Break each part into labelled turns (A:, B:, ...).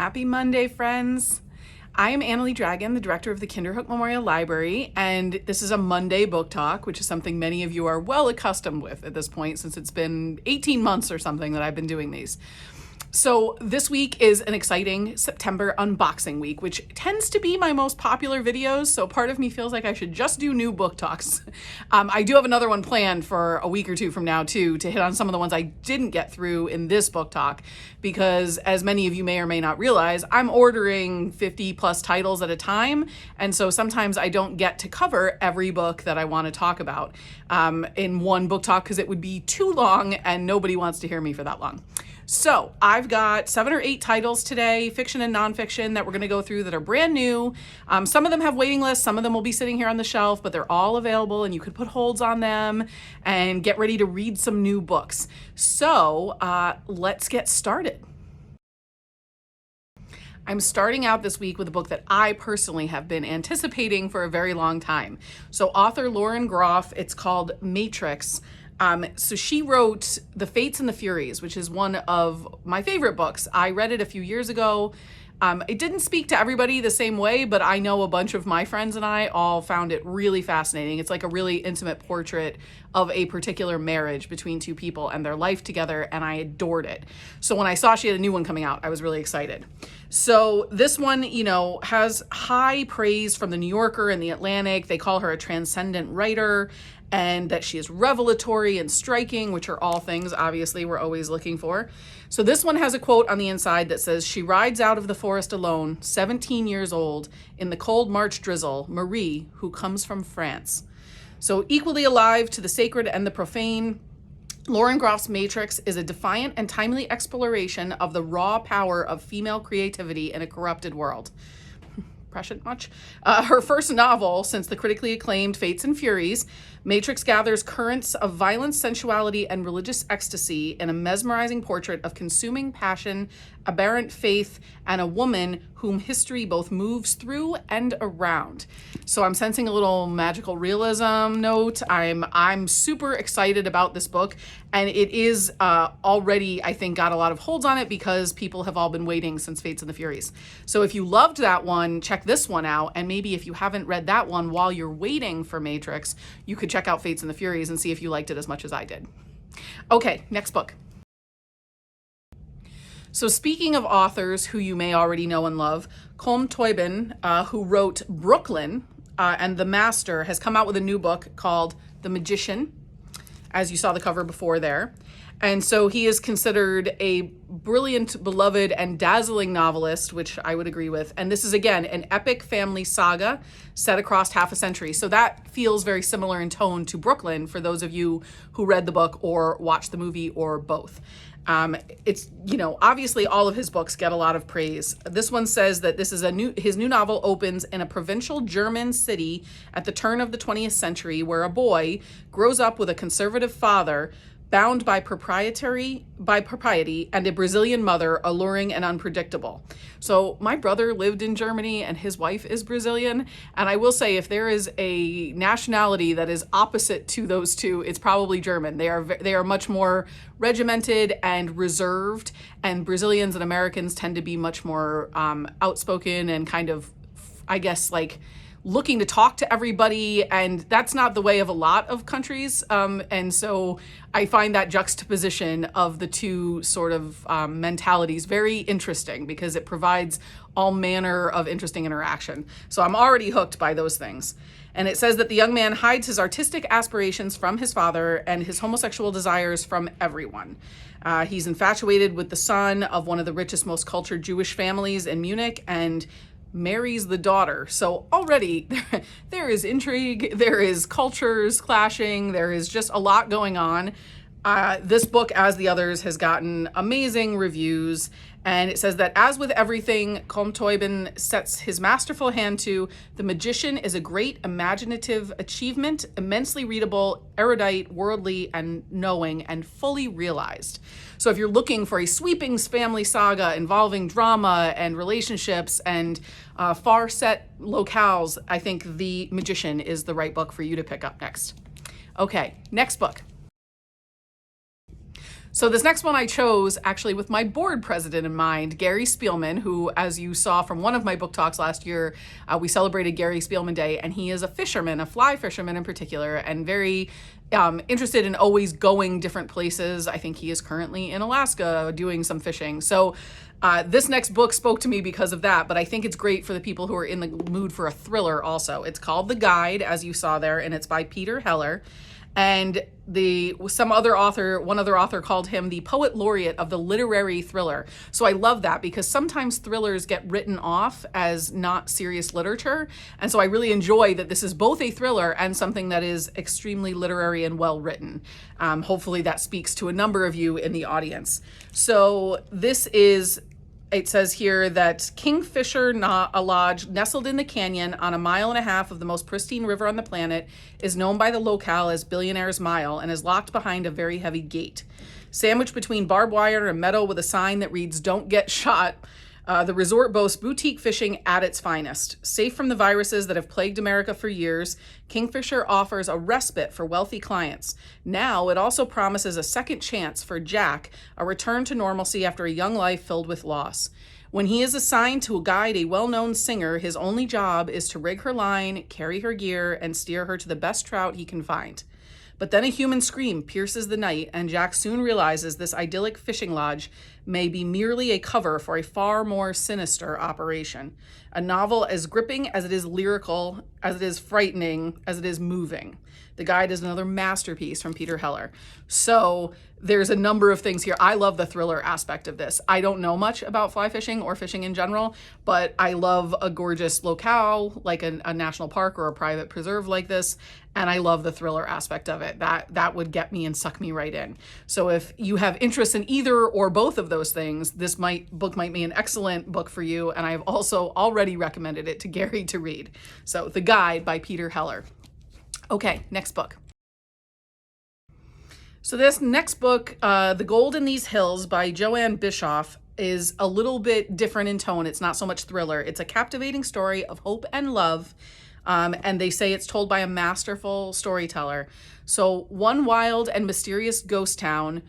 A: Happy Monday, friends. I am AnnaLee Dragon, the director of the Kinderhook Memorial Library, and this is a Monday book talk, which is something many of you are well accustomed with at this point, since it's been 18 months or something that I've been doing these. So this week is an exciting September unboxing week, which tends to be my most popular videos. So part of me feels like I should just do new book talks. I do have another one planned for a week or two from now too, to hit on some of the ones I didn't get through in this book talk, because as many of you may or may not realize, I'm ordering 50 plus titles at a time. And so sometimes I don't get to cover every book that I want to talk about in one book talk, because it would be too long and nobody wants to hear me for that long. So I've got 7 or 8 titles today, fiction and nonfiction, that we're going to go through that are brand new. Some of them have waiting lists. Some of them will be sitting here on the shelf, but they're all available and you could put holds on them and get ready to read some new books. So let's get started. I'm starting out this week with a book that I personally have been anticipating for a very long time. So author Lauren Groff, it's called Matrix. So she wrote The Fates and the Furies, which is one of my favorite books. I read it a few years ago. It didn't speak to everybody the same way, but I know a bunch of my friends and I all found it really fascinating. It's like a really intimate portrait of a particular marriage between two people and their life together, and I adored it. So when I saw she had a new one coming out, I was really excited. So this one, has high praise from the New Yorker and the Atlantic. They call her a transcendent writer, and that she is revelatory and striking, which are all things, obviously, we're always looking for. So this one has a quote on the inside that says, "She rides out of the forest alone, 17 years old, in the cold March drizzle, Marie, who comes from France." So equally alive to the sacred and the profane, Lauren Groff's Matrix is a defiant and timely exploration of the raw power of female creativity in a corrupted world. Prescient much? Her first novel since the critically acclaimed Fates and Furies, Matrix gathers currents of violence, sensuality, and religious ecstasy in a mesmerizing portrait of consuming passion, aberrant faith, and a woman whom history both moves through and around. So I'm sensing a little magical realism note. I'm super excited about this book, and it is already, I think, got a lot of holds on it because people have all been waiting since Fates and the Furies. So if you loved that one, check this one out, and maybe if you haven't read that one while you're waiting for Matrix, you could check out Fates and the Furies and see if you liked it as much as I did. Okay, next book. So speaking of authors who you may already know and love, Colm Tóibín, who wrote Brooklyn and The Master, has come out with a new book called The Magician, as you saw the cover before there. And so he is considered a brilliant, beloved, and dazzling novelist, which I would agree with. And this is, again, an epic family saga set across half a century. So that feels very similar in tone to Brooklyn for those of you who read the book or watched the movie or both. It's, obviously all of his books get a lot of praise. This one says that this is his new novel opens in a provincial German city at the turn of the 20th century, where a boy grows up with a conservative father bound by propriety and a Brazilian mother, alluring and unpredictable. So my brother lived in Germany and his wife is Brazilian. And I will say, if there is a nationality that is opposite to those two, it's probably German. They are much more regimented and reserved, and Brazilians and Americans tend to be much more outspoken and kind of, I guess, like looking to talk to everybody, and that's not the way of a lot of countries. And so I find that juxtaposition of the two sort of mentalities very interesting, because it provides all manner of interesting interaction. So I'm already hooked by those things. And it says that the young man hides his artistic aspirations from his father and his homosexual desires from everyone. He's infatuated with the son of one of the richest, most cultured Jewish families in Munich, and marries the daughter. So already there is intrigue, there is cultures clashing, there is just a lot going on. This book, as the others, has gotten amazing reviews, and it says that, as with everything Colm Tóibín sets his masterful hand to, The Magician is a great imaginative achievement, immensely readable, erudite, worldly, and knowing, and fully realized. So if you're looking for a sweeping family saga involving drama and relationships and far set locales, I think The Magician is the right book for you to pick up next. Okay, next book. So this next one I chose actually with my board president in mind, Gary Spielman, who, as you saw from one of my book talks last year, we celebrated Gary Spielman Day, and he is a fisherman, a fly fisherman in particular, and very interested in always going different places. I think he is currently in Alaska doing some fishing. So this next book spoke to me because of that, but I think it's great for the people who are in the mood for a thriller also. It's called The Guide, as you saw there, and it's by Peter Heller. And one other author called him the poet laureate of the literary thriller. So I love that, because sometimes thrillers get written off as not serious literature. And so I really enjoy that this is both a thriller and something that is extremely literary and well written. Hopefully that speaks to a number of you in the audience. So it says here that Kingfisher Lodge, nestled in the canyon on 1.5 miles of the most pristine river on the planet, is known by the locale as Billionaire's Mile and is locked behind a very heavy gate. Sandwiched between barbed wire and metal with a sign that reads, "Don't get shot," the resort boasts boutique fishing at its finest. Safe from the viruses that have plagued America for years, Kingfisher offers a respite for wealthy clients. Now it also promises a second chance for Jack, a return to normalcy after a young life filled with loss. When he is assigned to guide a well-known singer, his only job is to rig her line, carry her gear, and steer her to the best trout he can find. But then a human scream pierces the night, and Jack soon realizes this idyllic fishing lodge may be merely a cover for a far more sinister operation. A novel as gripping as it is lyrical, as it is frightening, as it is moving. The Guide is another masterpiece from Peter Heller. So there's a number of things here. I love the thriller aspect of this. I don't know much about fly fishing or fishing in general, but I love a gorgeous locale like a national park or a private preserve like this, and I love the thriller aspect of it. That would get me and suck me right in. So if you have interest in either or both of those things, this book might be an excellent book for you, and I've also already recommended it to Gary to read. So The Guide by Peter Heller. Okay, next book. So this next book, The Gold in These Hills by Joanne Bischoff, is a little bit different in tone. It's not so much thriller. It's a captivating story of hope and love, and they say it's told by a masterful storyteller. So one wild and mysterious ghost town,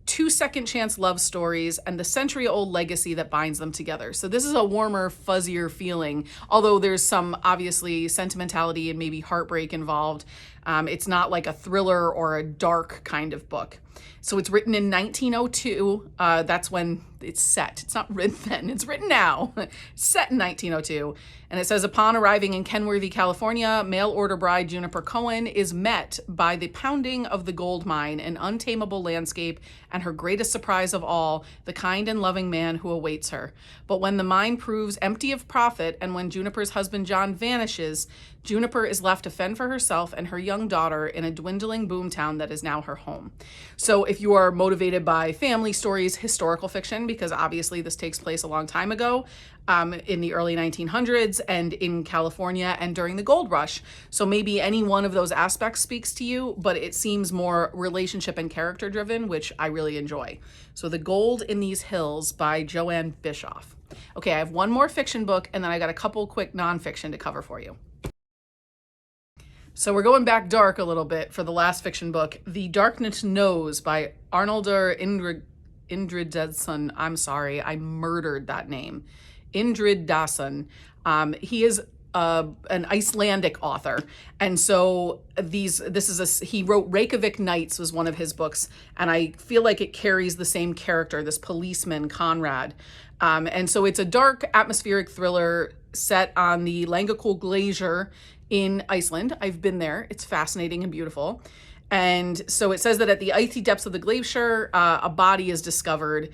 A: 2 second chance love stories, and the century-old legacy that binds them together. So this is a warmer, fuzzier feeling, although there's some obviously sentimentality and maybe heartbreak involved. It's not like a thriller or a dark kind of book. So it's written in 1902. That's when it's set. It's not written then, it's written now. It's set in 1902. And it says, upon arriving in Kenworthy, California, mail order bride Juniper Cohen is met by the pounding of the gold mine, an untamable landscape, and her greatest surprise of all, the kind and loving man who awaits her. But when the mine proves empty of profit, and when Juniper's husband John vanishes, Juniper is left to fend for herself and her young daughter in a dwindling boomtown that is now her home. So if you are motivated by family stories, historical fiction, because obviously this takes place a long time ago, in the early 1900s and in California and during the gold rush. So maybe any one of those aspects speaks to you, but it seems more relationship and character driven, which I really enjoy. So The Gold in These Hills by Joanne Bischoff. Okay, I have one more fiction book, and then I got a couple quick nonfiction to cover for you. So we're going back dark a little bit for the last fiction book, The Darkness Knows by Arnaldur Indridason. I'm sorry, I murdered that name. Indridason. He is an Icelandic author, and so he wrote Reykjavik Nights was one of his books, and I feel like it carries the same character, this policeman Conrad, and so it's a dark atmospheric thriller set on the Langakul Glacier in Iceland. I've been there. It's fascinating and beautiful. And so it says that at the icy depths of the glacier, a body is discovered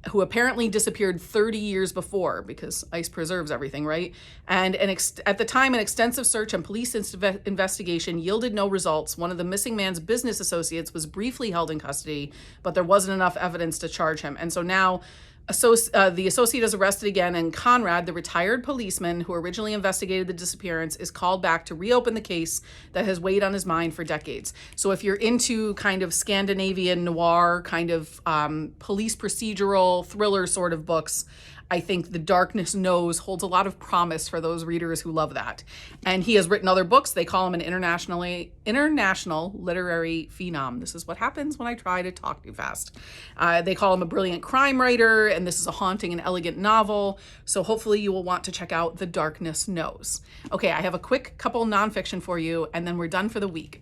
A: who apparently disappeared 30 years before, because ice preserves everything, right? And at the time, an extensive search and police investigation yielded no results. One of the missing man's business associates was briefly held in custody, but there wasn't enough evidence to charge him. And so now the associate is arrested again, and Conrad, the retired policeman who originally investigated the disappearance, is called back to reopen the case that has weighed on his mind for decades. So if you're into kind of Scandinavian noir, kind of police procedural thriller sort of books, I think The Darkness Knows holds a lot of promise for those readers who love that. And he has written other books. They call him an international literary phenom. This is what happens when I try to talk too fast. They call him a brilliant crime writer, and this is a haunting and elegant novel. So hopefully you will want to check out The Darkness Knows. Okay, I have a quick couple nonfiction for you, and then we're done for the week.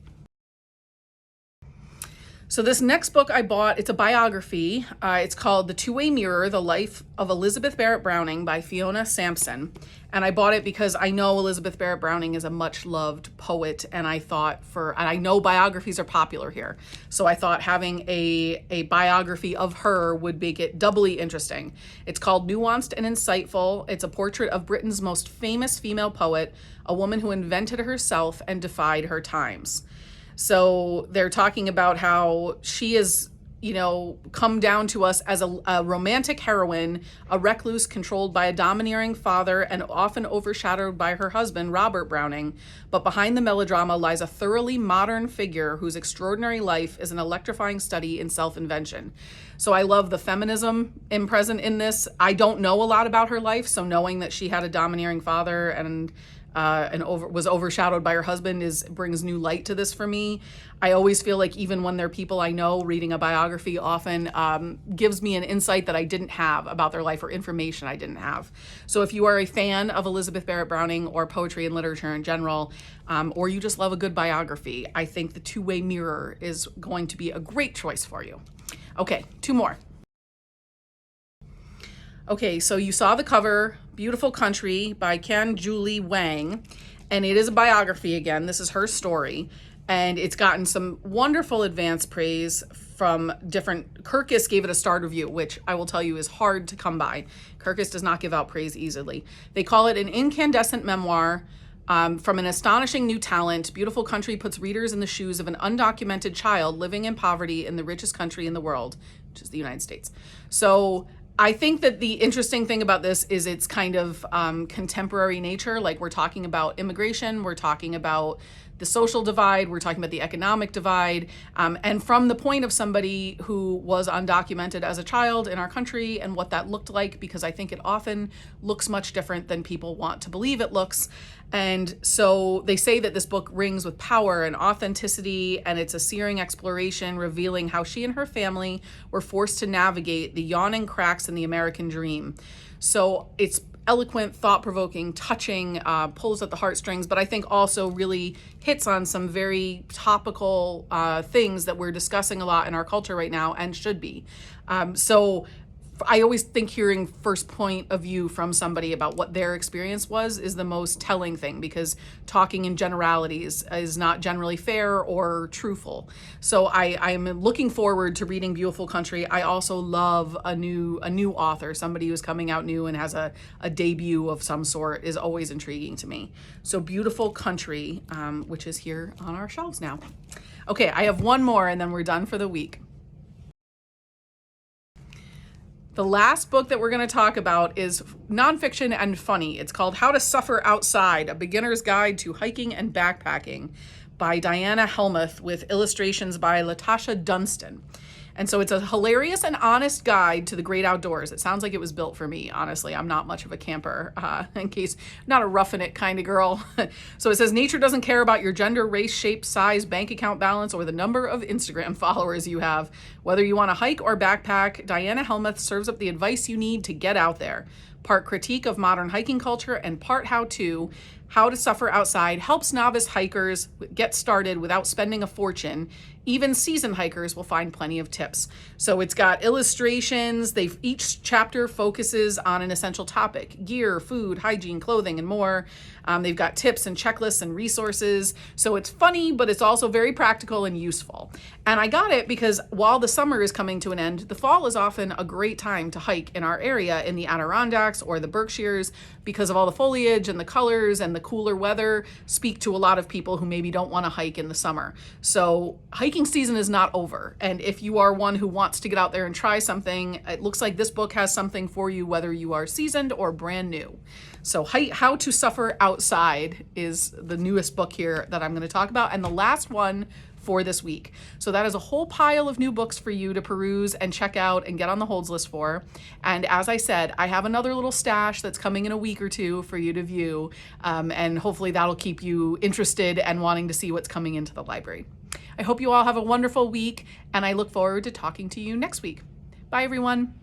A: So this next book I bought, it's a biography. It's called The Two-Way Mirror, The Life of Elizabeth Barrett Browning by Fiona Sampson. And I bought it because I know Elizabeth Barrett Browning is a much loved poet, and I thought and I know biographies are popular here. So I thought having a biography of her would make it doubly interesting. It's called Nuanced and Insightful. It's a portrait of Britain's most famous female poet, a woman who invented herself and defied her times. So they're talking about how she is, come down to us as a romantic heroine, a recluse controlled by a domineering father and often overshadowed by her husband, Robert Browning. But behind the melodrama lies a thoroughly modern figure whose extraordinary life is an electrifying study in self-invention. So I love the feminism present in this. I don't know a lot about her life, so knowing that she had a domineering father and was overshadowed by her husband brings new light to this for me. I always feel like even when they're people I know, reading a biography often gives me an insight that I didn't have about their life or information I didn't have. So if you are a fan of Elizabeth Barrett Browning or poetry and literature in general, or you just love a good biography, I think The Two-Way Mirror is going to be a great choice for you. Okay, two more. Okay, so you saw the cover, Beautiful Country by Ken Julie Wang, and it is a biography again. This is her story, and it's gotten some wonderful advance praise from different. Kirkus gave it a star review, which I will tell you is hard to come by. Kirkus does not give out praise easily. They call it an incandescent memoir from an astonishing new talent. Beautiful Country puts readers in the shoes of an undocumented child living in poverty in the richest country in the world, which is the United States. So I think that the interesting thing about this is its kind of contemporary nature. Like, we're talking about immigration, we're talking about the social divide, we're talking about the economic divide, and from the point of somebody who was undocumented as a child in our country and what that looked like, because I think it often looks much different than people want to believe it looks. And so they say that this book rings with power and authenticity, and it's a searing exploration revealing how she and her family were forced to navigate the yawning cracks in the American dream. So it's eloquent, thought-provoking, touching, pulls at the heartstrings, but I think also really hits on some very topical things that we're discussing a lot in our culture right now and should be. So I always think hearing first point of view from somebody about what their experience was is the most telling thing, because talking in generalities is not generally fair or truthful. So I'm looking forward to reading Beautiful Country. I also love a new author, somebody who's coming out new and has a debut of some sort, is always intriguing to me. So Beautiful Country, which is here on our shelves now. Okay, I have one more and then we're done for the week. The last book that we're going to talk about is nonfiction and funny. It's called How to Suffer Outside, A Beginner's Guide to Hiking and Backpacking by Diana Helmuth, with illustrations by Latasha Dunstan. And so it's a hilarious and honest guide to the great outdoors. It sounds like it was built for me, honestly. I'm not much of a camper, in case I'm not a roughing it kind of girl. So it says, nature doesn't care about your gender, race, shape, size, bank account balance, or the number of Instagram followers you have. Whether you want to hike or backpack, Diana Helmuth serves up the advice you need to get out there. Part critique of modern hiking culture and part how-to. How to Suffer Outside helps novice hikers get started without spending a fortune. Even seasoned hikers will find plenty of tips. So it's got illustrations. Each chapter focuses on an essential topic: gear, food, hygiene, clothing, and more. They've got tips and checklists and resources. So it's funny, but it's also very practical and useful. And I got it because while the summer is coming to an end, the fall is often a great time to hike in our area in the Adirondacks or the Berkshires, because of all the foliage and the colors, and the cooler weather speak to a lot of people who maybe don't want to hike in the summer. So hiking season is not over. And if you are one who wants to get out there and try something, it looks like this book has something for you, whether you are seasoned or brand new. So How to Suffer Outside is the newest book here that I'm going to talk about. And the last one for this week. So that is a whole pile of new books for you to peruse and check out and get on the holds list for. And as I said, I have another little stash that's coming in a week or two for you to view. And hopefully that'll keep you interested and wanting to see what's coming into the library. I hope you all have a wonderful week, and I look forward to talking to you next week. Bye, everyone.